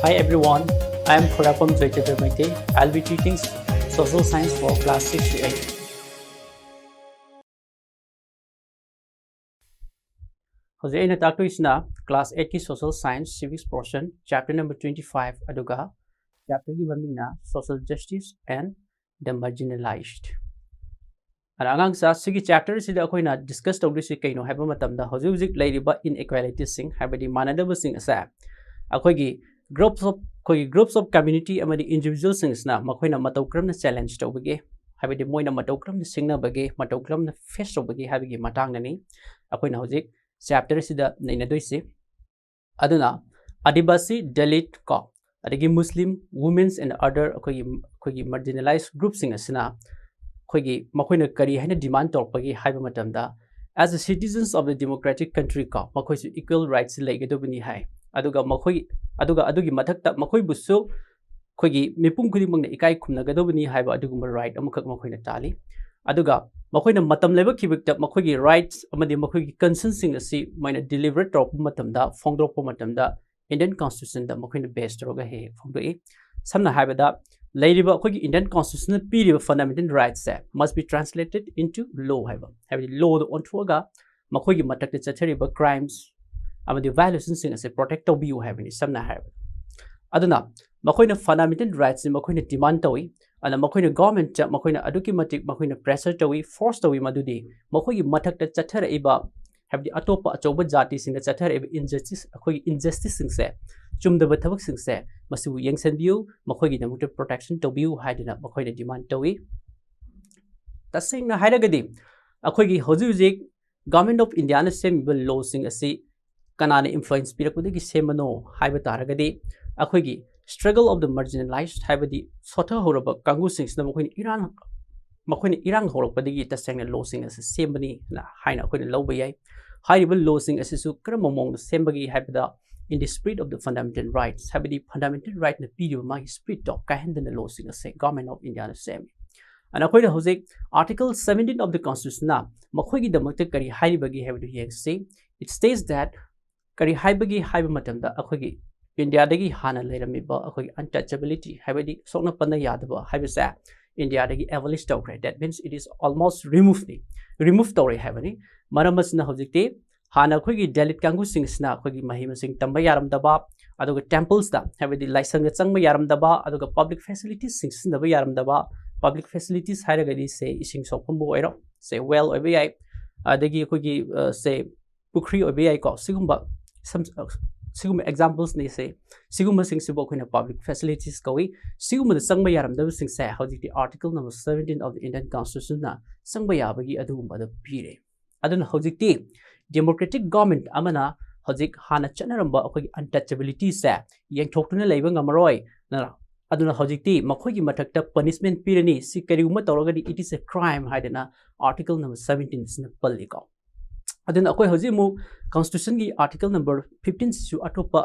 Hi everyone, I am Khurapam Joychitra Maite. I'll be teaching social science for class 6 to 8. Hoje aina taktuisna class 8 ki social science civics portion chapter number 25 aduga chapter gi mamingna social justice and the marginalized. Angang sa sigi chapter sida akoina discuss tawdisi kaino haiba matamda hoji lairiba inequalities sing haibadi manadaba sing asa akoigi groups of community amadi individuals singsna makoina matau kramna challenge tawbage habidi moina matau kramna singna bage matau kramna face tawbage habigi matang nani akoina hojik chapter sida naina doisi aduna adibasi dalit ko adigi muslim women's and other akoigi marginalized groups singasna akoigi makoina kari haina demand tawbage haiba matamda as a citizens of the democratic country ko makoisu equal rights laigedobani hai adugi mathakta makoi busu khoigi mipum khudi mangna ikai khumna gadobani haiba adugumba right amukak makoina tali aduga makoina matam leba kibikta makoigi rights amadi makoigi concerns sing asi maina deliver top matamda phongdrop matamda Indian constitution da makoina base roga he phongdoi samna haibada lairiba khoigi Indian constitution piriba fundamental rights must be translated into law haiba habi law do onthoga makoigi matakta chathariba crimes amadi violations sing ase protect tobiu habini samna haiba aduna makoina fundamental rights makoina demand tawi ana makoina government cha makoina aduki matik makoina pressure tawi force tawi madudi makoigi mathakta chathara iba habdi atopa achoba jati singa chathara iba injustice sing se chumdaba thabak sing se masibu yengsan biu makoigi namuta protection tobiu haidina makoina demand tawi tasingna hairagadi akoigi hoji government of India na semiba law sing ase kanana influence pirakudagi semano haiba taragadi akoigi struggle of the marginalized haibadi sotha horaba kangu sings na makoina irang horakpadagi tasengna law sing ase sembani na haina akoina lawba yai haiba law sing ase su kram mong sembagi haibada in the spirit of the fundamental rights haibadi fundamental right na piriba magi spirit of kahendana law sing ase government of India na semi and akoina hojik article 17 of the constitution na makoigi damakta kari haibagi haibadu yengse it states that kari haibagi haiba matamda akoigi India dagi hana leiramiba akoigi untouchability haibadi sokna panna yadaba haibasa India dagi abolish tawre that means it is almost remove tawre haibani maramasna hojikte hana akoigi dalit kangu singsna akoigi mahima sing tamba yaramdaba aduga temples da haibadi laisang changma yaramdaba aduga public facilities singsnaba yaramdaba public facilities hairagadi se ising sokpambo oiro se well obai adagi akoigi se pukri obai ko sigumba siguma examples ni se siguma sing sibo koina public facilities kawi siguma sangba yaramda sing se hojikti article number 17 of the Indian constitution na sangba yabagi adugumba da pire aduna hojikti democratic government amana hojik hana chanaramba akogi untouchability se yengthoktuna leiba ngamaroi na aduna hojikti makhogi mathakta punishment pirani si kariuma tawragadi it is a crime haidana article number 17 is na palli ko aduna akoi hoji mu constitution gi article number 15 su atopa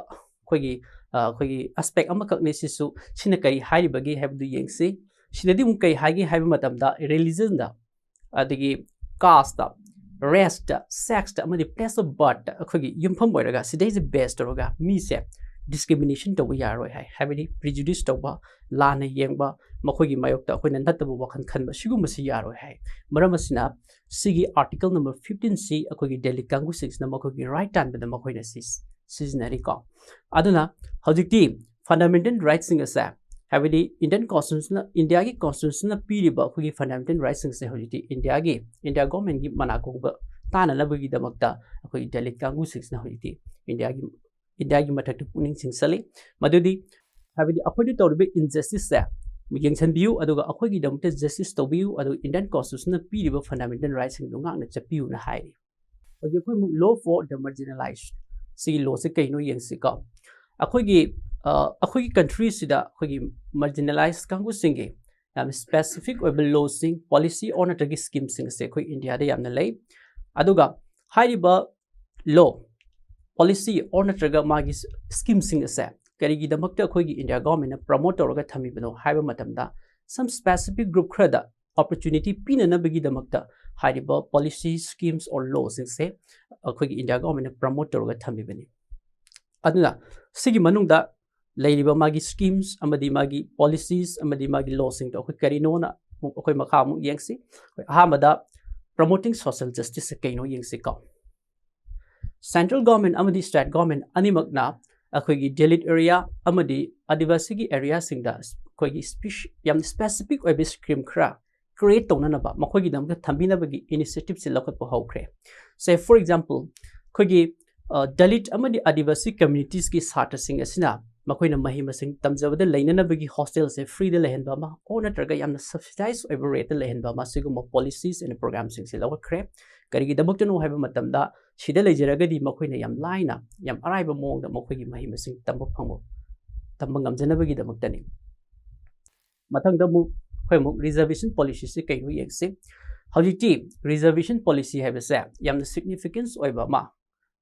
khogi aspect amakak ne sisu sina kari haibagi habdu yengse sinadi mu kai hagi haiba matamda religion da adigi caste da race da sex da amadi place of birth da khogi yumpham oiraga sidai is best roga mi se discrimination to yaroi hai habidi prejudice to ba lana yengba makhogi mayok ta khoina natabu wakhan khanba siguma si yaroi hai maramasina sigi article number 15c akogi Delhi kangu 6 na makogi right hand da makoina seasonary ko aduna hojikti fundamental rights sing asa habidi Indian constitution India gi constitution na piriba akogi fundamental rights sing se hojikti India government gi manako ba tana labagi damakta akogi Delhi kangu 6 na hojikti India gi mathak puning singsali madudi habidi akogi tawribe injustice sa yengsan biu aduga akogi damte justice to biu adu Indian constitution na piriba fundamental rights sing dunga na chapiu na hairi oje koi law for the marginalized si law se kaino yengsika akogi country sida akogi marginalized kangu singe yam specific oiba law sing policy on atagi scheme sing se koi India da yamna lei aduga hairiba law policy or natraga magi scheme sing ase karigi damakta akoigi India government na promote tawraga thamibano haiba matamda some specific group khada opportunity pinana bagi damakta haiba policy schemes or laws sing se akoigi India government na promote tawraga thamibani aduna sigi manungda ꯂꯩꯔꯤꯕ ꯃꯥꯒꯤ schemes ꯑꯃꯗꯤ ꯃꯥꯒꯤ policies ꯑꯃꯗꯤ ꯃꯥꯒꯤ ꯂꯣꯁꯤꯡꯗꯣ ꯑꯩꯈꯣꯏ ꯀꯔꯤꯅꯣꯅ ꯑꯩꯈꯣꯏ ꯃꯈꯥ ꯑꯃꯨꯛ ꯌꯦꯡꯁꯤ ꯑꯍꯥꯟꯕꯗ promoting social justice ꯀꯩꯅꯣ ꯌꯦꯡꯁꯤꯀꯣ Central government amadi state government animakna akhoi Dalit area amadi Adivasi gi area singda akhoi yam specific web scheme khra create tawna ba makhoi gi damda thambina bagi initiative se lokot po hawkhre say for example khoi Dalit amadi Adivasi communities ki sata sing asina makhoi na mahi masing tamjabada lainana bagi hostel se free de lehen ba ma ona traga yamna subsidize over rate lehen ba ma siguma policies and programs sing se lokre karigi dabuk tanu haiba matamda Shida lejeragadi makoina yam laina yam araiba mongda makoigi mahi masing tambo phango tambangam janabagi damaktani mathangda mu khoi mu reservation policy se kaino yengse hawjiti reservation policy habase yamna significance oiba ma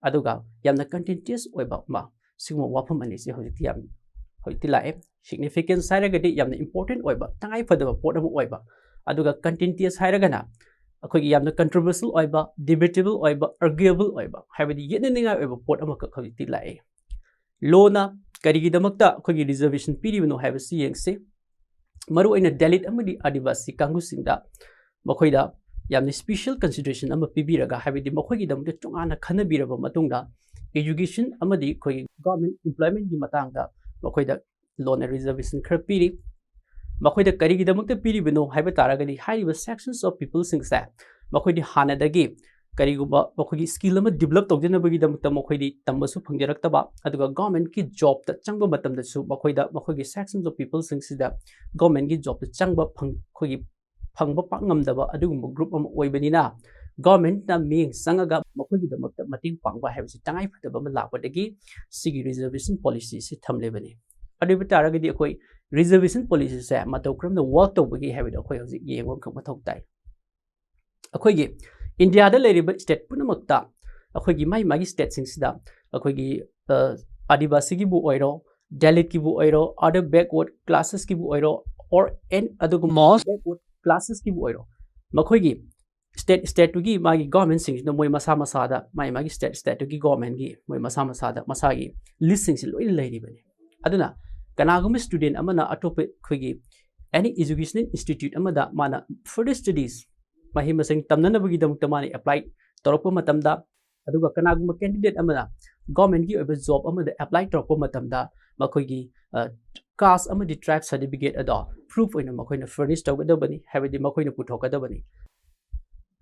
aduga yamna contentious oiba ma sigmo wafam ani se hawjiti yam hawjiti lae significance hairagadi yamna important oiba tangai fadaba port amu oiba aduga contentious hairagana अखोगी यामना controversial ओइबा debatable ओइबा arguable ओइबा हाइबदी येननिंगा ओइबा पोट अमा खखौति लाए लोना करिगी दमकता अखोगी रिजर्वेशन पीरिबनो हाइबसी येंगसे मरु ओइना दलित अमदी आदिवासी कांगुसिंदा मखोइदा यामना स्पेशल कंसिडरेशन अमा पीबीरगा हाइबदी मखोगी दमते चोंगाना खनबीरबा मतुंगदा एजुकेशन अमदी खोगी गवर्नमेंट एम्प्लॉयमेंट की मतांगदा मखोइदा लोन रिजर्वेशन खर पीरी मखोइदा करिगिदमक्ता पीरिबनो हाइबा तारागदी हाइबा सेक्शंस ऑफ पीपल सिंगसा मखोइदी हानादगी करिगुबा मखोइगी स्किल अमा डेवलप तौजनबगिदमक्ता मखोइदी तंबसु फंगजरक्तबा अदुगा गवर्नमेंट की जॉब ता चंगबा मतमदसु मखोइदा मखोइगी सेक्शंस ऑफ पीपल सिंगसिदा गवर्नमेंट की जॉब ता चंगबा खोइगी फंगबा पांगमदबा अदुगुम ग्रुप अमा ओइबनिना गवर्नमेंट ना मिंग संगगा मखोइगिदमक्ता मतिंग पांगबा हाइबसि तंगाइ फदबा मा लापदगी सिगी रिजर्वेशन पॉलिसी से थमलेबनी अदुबा तारागदी अखोइ reservation policy se matau kram the work to bagi have it akhoi hoji yengom kham mathau tai akhoi gi India da leriba state punamakta akhoi gi mai state sing sida akhoi gi Adivasi gi bu oiro Dalit ki bu oiro other backward classes ki bu oiro or n adugu most backward classes ki bu oiro makhoi gi state to gi magi government sing no moi masa da mai state to gi government gi moi masa da masa gi list sing si loi leriba ni aduna Kanagum student amana atope khigi any educational institute amada mana further studies mahimasing tamnana bagi damuk tamani apply toropa matamda aduga kanagum candidate amana government gi oba job amada apply toropa matamda makhigi caste amadi tribe certificate ado proof oina makhoina furnish tawgadabani habidi makhoina puthokadabani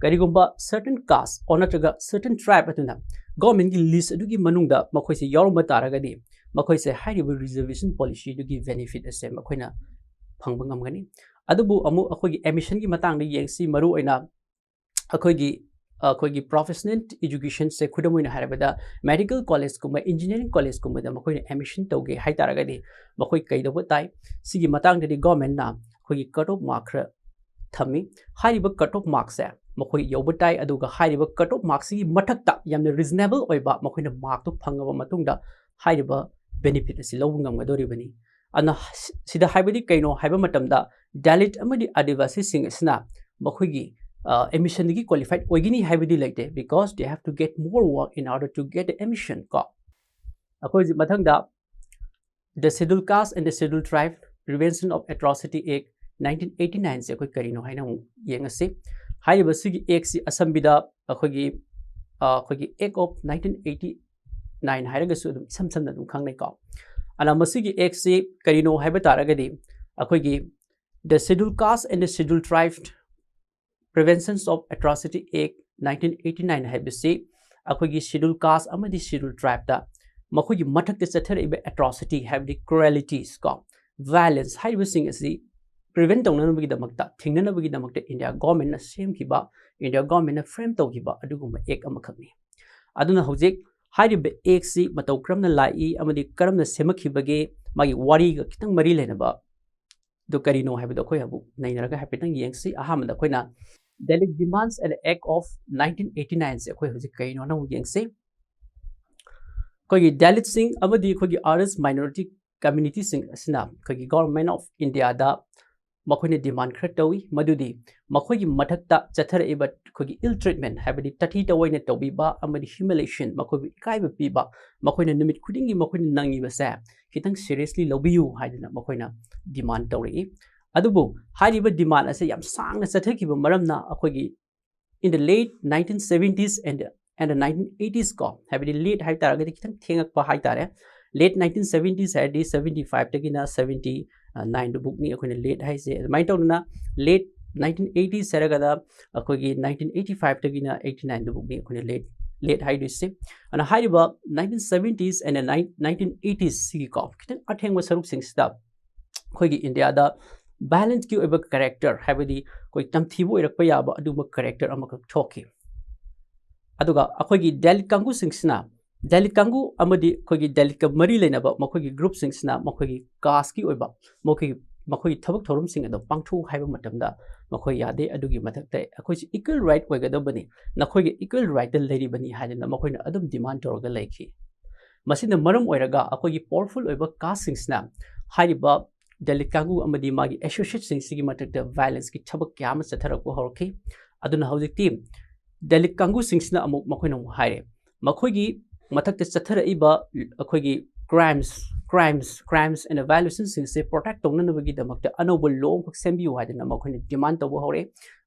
karigumba certain caste or natraga certain tribe atuna government gi list adugi manungda makhoise yoruma taragadi मखोइ से हाइरिबो reservation policy दुगी benefit असे मखोइना फंगबा ngamgani adubu amu akhoi admission gi matang de yengsi maru oina akhoi gi professional education se khudamoina harabada medical college kuma engineering college kuma da mखोइ admission toge hai taragadi मखोइ kaidobo tai sigi matang de government na akhoi gi cut off mark ra thami हाइरिबो cut off mark se मखोइ yobo tai aduga हाइरिबो cut off mark si mathakta yamna reasonable oiba मखोइना mark to phangaba matungda हाइरिबो benefit asi lobungam gadori bani ana sida haibadi kaino haiba matamda Dalit amadi Adivasi sing asna makhugi admission gi qualified oigini haibadi like because they have to get more work in order to get the admission ko akoi mathangda the scheduled caste and the scheduled tribe prevention of atrocity act 1989 se akoi karino haina yengase haiba sigi act si asambida akhogi act of 1989 हाइरगसु दum sam dum khangnai ka ana masigi act se karino haiba taragadi akhoi the scheduled caste and the scheduled tribe prevention of atrocity act 1989 haibasi akhoi scheduled caste amadi scheduled tribe da makhoi mathak te chathariba atrocity have the cruelties ka violence haiba sing asi prevent tawna bagi damakta thingna bagi damakta India government na sem kiba India government na frame tawkiba aduguma act amakhakni aduna hojik हाइरिबे एक सी मतौ क्रमना लाई अमदि करमना सेमखिबगे मागी वारी ग खितंग मरी लेनबा दो करिनो हाइबदो खोय हबु नैनरगा हैपेतंग येंगसी अहामदा खोयना Dalit demands an act of 1989 से खोय हजि कइनो ना येंगसे खोय Dalit सिंग अमदि खोय आर्ट्स माइनॉरिटी कम्युनिटी सिंग असना खोय गवर्नमेंट ऑफ इंडिया दा मखोइने डिमांड खर तौई मदुदी मखोइगी मथक्ता चथरइबा खोगी इल ट्रीटमेंट हाबदी तथि तवइने तौबीबा अमदी ह्यूमिलेशन मखोइबी इकाइबा पीबा मखोइने नुमित खुदिंगी मखोइने नंगीबसे खितंग सीरियसली लौबियु हाइदना मखोइना डिमांड तौरई अदुबु हाइरिबा डिमांड असे याम सांगना चथकिबा मरमना अखोगी in the late 1970s and the 1980s ko habidi late hai taragadi kitang thengak pa hai tare late 1970s hai di 75 tagina 79 the book ni akhone late hai se mai tawna late 1980s saragada akogi 1985 tagina 89 the book ni akhone late hai se and hai ba 1970s and the 1980s si ko kitang athengwa saruk sing sta akogi india da balance की ओइबा character हाबदी कोई तमथीबो इरकपा याबा अदुमा character अमक थोकी अदुगा अखोगी दलित कांगू सिंगसना दलित कांगू अमदी खोगी दलित का मरी लेनबा मखोगी group सिंगसना मखोगी cast की ओइबा मखोगी थबक theorem सिंग अदो पांगथु हाइबा मतमदा मखोई यादे अदुगी मथक्ते अखोई इक्वल राइट ओइगदबनी नखोगी इक्वल राइट लेरिबनी हाइना मखोइना अदुम डिमांड तोरगा लेखी मसिना मरम ओइरगा अखोगी पावरफुल ओइबा कास्ट सिंगसना हाइबा दलित कांगू अमदी मागी एसोसिएट सिंगसिगी मथक्ते वायलेंस की थबक क्याम चथरक होरखी अदुना हौजिकती दलित कांगू सिंगसिना अमुक मखोइना हाइरे मखोइगी मथक्ते चथरइबा अखोइगी crimes and violations सिंगसे प्रोटेक्ट तौननबगी दमक्ते अनोबो लॉ फक सेंबियु हाइदना मखोइना डिमांड तौबो होरे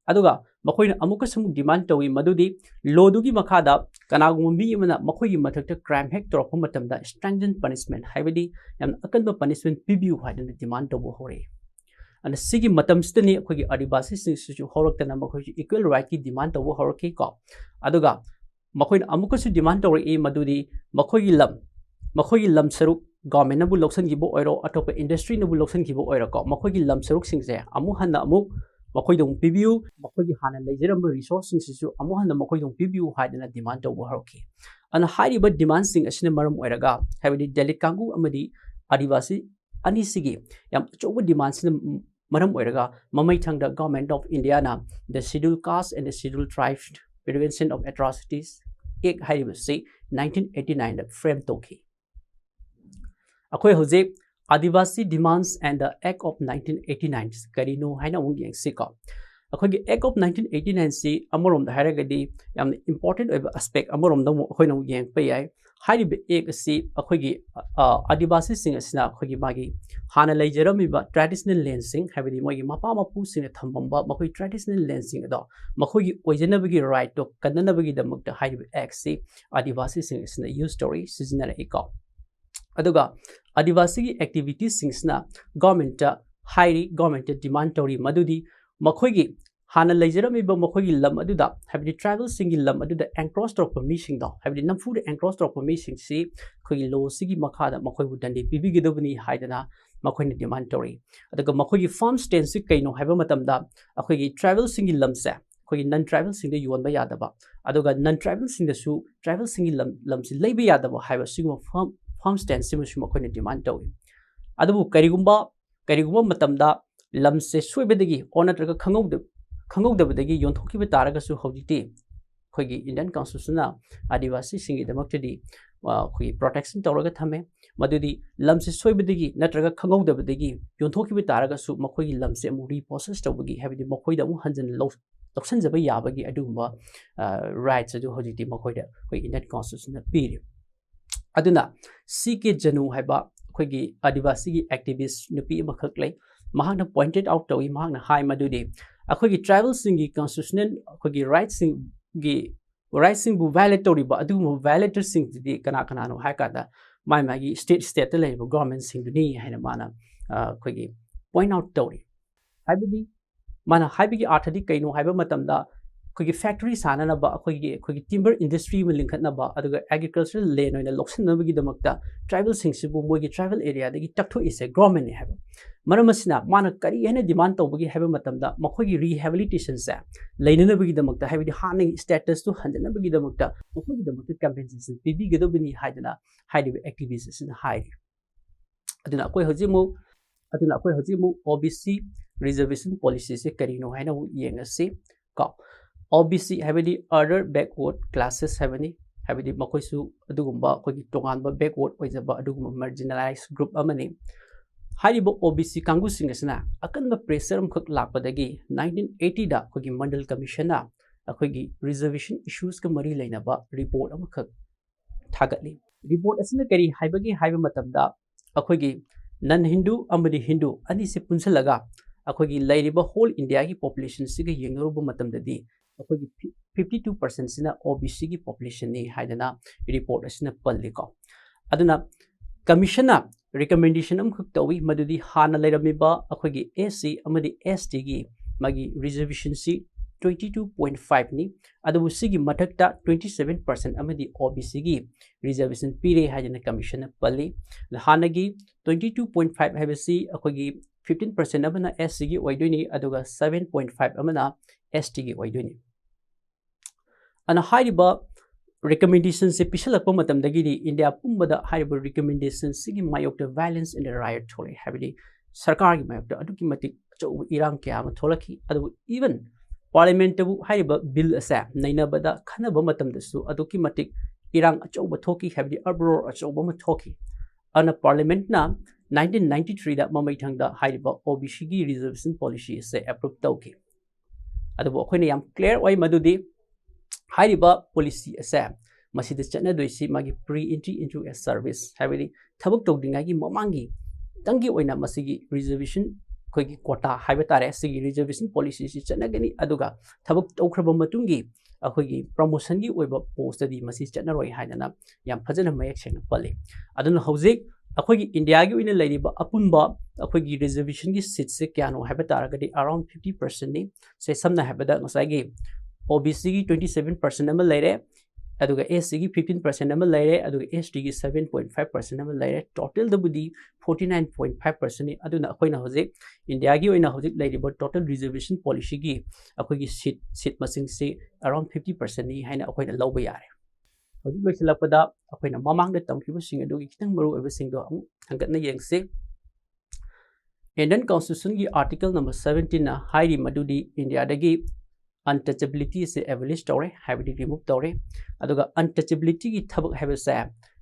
अदुगा मखोइना अमुक समुक डिमांड तौई मदुदी लॉदुगी मखादा कनागुमबी मना मखोइगी मथक्ते क्राइम हेक तोरप मतमदा स्ट्रेंजन पनिशमेंट हाइबदी याम अकनबा पनिशमेंट पिबियु हाइदना डिमांड तौबो होरे and sigi matamstani akhoi adibasi singsu horoktana makhoi equal right ki demand tawbo horki ko aduga makhoi amuka su demand tawri e madudi makhoi lam saruk government nabu loksan gibo oiro atopa industry nabu loksan gibo oiro ko makhoi lam saruk singse amu hanna amu makhoi dong pibiu makhoi hana leijeram resource singsu amu hanna makhoi dong pibiu haidana demand tawbo horki and high but demand sing asine maram oiraga habidi dalit kangu amadi adibasi ani sigi yam chobu demand sin maram oiraga mamai thangda government of India na the scheduled caste and the scheduled tribes prevention of atrocities ek haibasi 1989 da frame toki akhoi hoje adivasi demands and the act of 1989 karino haina ung yang sika akhoi gi act of 1989 si amorom da haragadi yam important aspect amorom da akhoi na yang pe yai HYBE एक असी अखोगी आदिवासी सिंग असना अखोगी मागी हाना लेजरमिबा traditional land सिंग हाइबदी मोगी मपा मपू सिंग थंबंबा मखोई traditional land सिंग अदो मखोगी ओइजनबगी right तो कन्ननबगी दमक HYBE एक सी आदिवासी सिंग असना use story seasonal eco अदुगा आदिवासी की एक्टिविटीज सिंगसना गवर्नमेंट हाइरी गवर्नमेंट डिमांड तोरी मदुदी मखोगी हाना लेजरमिबा मखोगी लम अदुदा हाइबदी ट्राइबल सिंगी लम अदुदा एंक्रोस तोरप मीसिंग दो हाइबदी नमफुद एंक्रोस तोरप मीसिंग सी खोगी लो सिगी मखादा मखोई बुदंडी पिबिगिदबनी हाइदना मखोइने डिमांड तोरी अदुगा मखोगी फार्म स्टैंड सि कइनो हाइबा मतमदा अखोगी ट्राइबल सिंगी लमसे खोगी नन ट्राइबल सिंग दे योनबा यादबा अदुगा नन ट्राइबल सिंग दसु ट्राइबल सिंगी लम सि लेबा यादबा हाइबा सिगु फार्म स्टैंड सि मसु मखोइने डिमांड तोरी अदुबु करिगुंबा मतमदा लमसे सोइबदगी ओनत्रगा खंगौदबदगी योंथोखिबा तारगसु हौजिति खोगी इंडियन कॉन्स्टिट्यूशन आदिवासी सिंगी दमक्तदी खोगी प्रोटेक्शन तौरगा थमे मदुदी लमसे सोइबदगी नत्रगा खंगौदबदगी योंथोखिबा तारगसु मखोगी लमसे मु रिप्रोसेस तौबगी हाबिदि मखोइदा मु हंजन लौसनजबा याबगी अदुगुंबा राइट्स अदु हौजिति मखोइदा खोई इंडियन कॉन्स्टिट्यूशन पीरि अदुना सीके जनु हाइबा खोगी आदिवासी की एक्टिविस्ट नुपी मखक लै महाना पॉइंटेड आउट तौई महाना हाई मदुदी अखोगी ट्राइबल सिंगी कॉन्स्टिट्यूशनल अखोगी राइट्स सिंग बु वायलेट तौरिबा अदुगुंबा वायलेटर सिंग दि कना कनानो हाइकादा मागी स्टेट लेब गवर्नमेंट सिंगदुनी हाइना माना अखोगी पॉइंट आउट तौरी हाइबदी माना हाइबगी आर्थदि कइनो हाइबा मतमदा अखोगी फैक्ट्री साननबा अखोगी टिम्बर इंडस्ट्री में लिंखनबा अदुगा एग्रीकल्चरल लैंड ओइना लोक्सनबगी दमक्ता ट्राइबल सिंगसिबु मोगी ट्राइबल एरिया दगी तक्थो इसे गवर्नमेंट ने हाइबा मरमसिना माना करी हेने डिमांड तौबगी हाइबा मतमदा मखोगी रिहेबिलिटेशन से लैननबगी दमक्ता हाइबदी हाने स्टेटस तो हंजनबगी दमक्ता मखोगी दमक्ता कंपेंसेशन पीबी गदबनी हाइदना हाइदिबे एक्टिविटीज सिन हाइरि अदुना अखोय हजिमु ओबीसी रिजर्वेशन पॉलिसी से करिनो हाइना येंगसी का OBC हाइबदी अदर बैकवर्ड क्लासेस हाइबनी हाइबदी मखोइसु अदुगुंबा अखोगी तोगानबा बैकवर्ड ओइजबा अदुगुंबा मार्जिनलाइज ग्रुप अमनी हाइरिबो ओबीसी कांगू सिंह असना अकन प्रेशर अमखक लापदगी 1980 दा अखोगी मंडल कमीशन ना अखोगी रिजर्वेशन इश्यूज का मरी लेनबा रिपोर्ट अमखक थागतली रिपोर्ट असना करी हाइबगी हाइबा मतमदा अखोगी नन हिंदू अमदी हिंदू अनि से पुंसलगा अखोगी लैरिबा होल इंडिया की पॉपुलेशन सिग येंगरुबा मतमददी अखोगी 52% सिना ओबीसी की पॉपुलेशन नि हाइदना रिपोर्ट असना पल्लिको अदुना कमीशन रिकमेंडेशन अमखक तवी मदुदी हाना लेरमिबा अखोगी एससी अमदी एसटी की मगी रिजर्वेशन सी 22.5 नि अदु सिगी मथक्ता 27% अमदी ओबीसी की रिजर्वेशन पीरे हाइजना कमीशन पल्ली हानगी 22.5 हाइबसी अखोगी 15% अमना एससी की ओइदोनी अदुगा 7.5 अमना एसटी की ओइदोनी अना हाइरिबा recommendation se pisalakpa matam dagi di India pumbada haiba recommendation sigi mayok the violence in the riot thole habidi sarkar gi mayok da aduki matik chau irang kya ma tholaki adu even parliament bu haiba bill asa naina bada khana ba matam dasu aduki matik irang chau ba thoki habidi arbor chau ba ma thoki ana parliament na 1993 da mamai thang da haiba OBC gi reservation policy se approve tauki adu khoina yam clear oi madudi हाइरिबा policy असे मसिद चनदोइसी मागी pre entry into a service हाइबदी थबक तौदिंगागी ममांगी तंगी ओइना मसिगी रिजर्वेशन खोगी कोटा हाइबा तारे सिगी रिजर्वेशन पॉलिसी सि चनगनी अदुगा थबक तौखरबा मतुंगी अखोगी प्रमोशन की ओइबा पोस्ट दी मसि चनरोय हाइना याम फजन मयक सेंग पल्ले अदुन हौजिक अखोगी इंडिया की ओइना लैरिबा अपुनबा अखोगी रिजर्वेशन की सीट से क्यानो हाइबा तारगदी अराउंड 50% नि से समना हाइबदा ngsaigi OBC की 27% नंबर ले रहे अदुगा SC की 15% नंबर ले रहे अदुगा ST की 7.5% नंबर ले रहे टोटल दबुदी 49.5% नि अदुना अखोइना होजिक इंडिया की ओइना होजिक लेरिबो टोटल रिजर्वेशन पॉलिसी की अखोगी सीट मसिंग से अराउंड 50% नि हाइना अखोइना लौबा यारे होजिक लोइसलपदा अखोइना ममांग द तमखिबो सिंग अदुगी खितंग मरु ओइबो सिंग दो हंगतना येंगसे इंडियन कॉन्स्टिट्यूशन की आर्टिकल नंबर 17 ना हाइरी मदुदी इंडिया दगी untouchability से एबलिश तौरे हाइबडी रिमूव तौरे अदुगा untouchability की थबक हाइबसे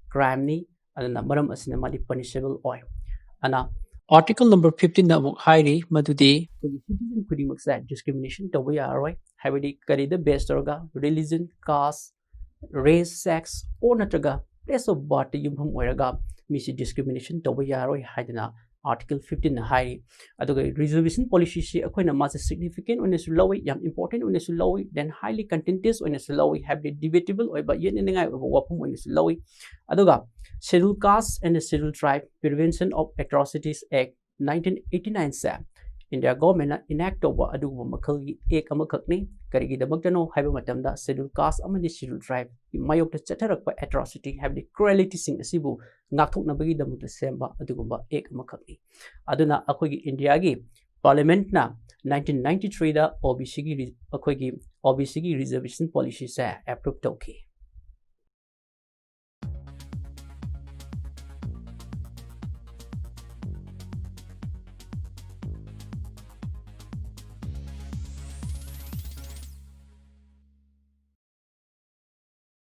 क्राइम नि अदना मरम असने मादी पनिशेबल ओय अना आर्टिकल नंबर 15 ना मुक हाइरी मदुदी कोगी सिटीजन खुदी मक्सा डिस्क्रिमिनेशन तौबे यारोय हाइबडी करी द बेस्ट तौरगा रिलीजन कास्ट रेस सेक्स और नत्रगा प्लेस ऑफ बर्थ युमहम ओयरगा मिसि डिस्क्रिमिनेशन तौबे यारोय हाइदना Article 15 हाई अदुगा रिजर्वेशन पॉलिसी से अखोइना मासे सिग्निफिकेंट ओने सु लौई याम इंपोर्टेंट ओने सु लौई देन हाईली कंटेंटियस ओने सु लौई हैव डिबेटेबल ओइबा येनेंगाय ओबा वाफम ओने सु लौई अदुगा schedule caste and schedule tribe prevention of atrocities act 1989 से इंडिया गवर्नमेंट इनैक्ट तौबा अदुगुबा मखलगी एक अमखकनी करिगी दमक्तनो हाइबा मतमदा शेड्यूल कास्ट अमदि शेड्यूल ट्राइब की मायोक्ता चथरकपा एट्रोसिटी हैव क्रुएलिटी सिंग असिबु नाकथोकनबगी दमुक्ता सेंबा अदुगुबा एक अमखकनी अदुना अखोगी इंडिया की पार्लियामेंट ना 1993 दा OBC की रिजर्वेशन पॉलिसी से अप्रूव तौकी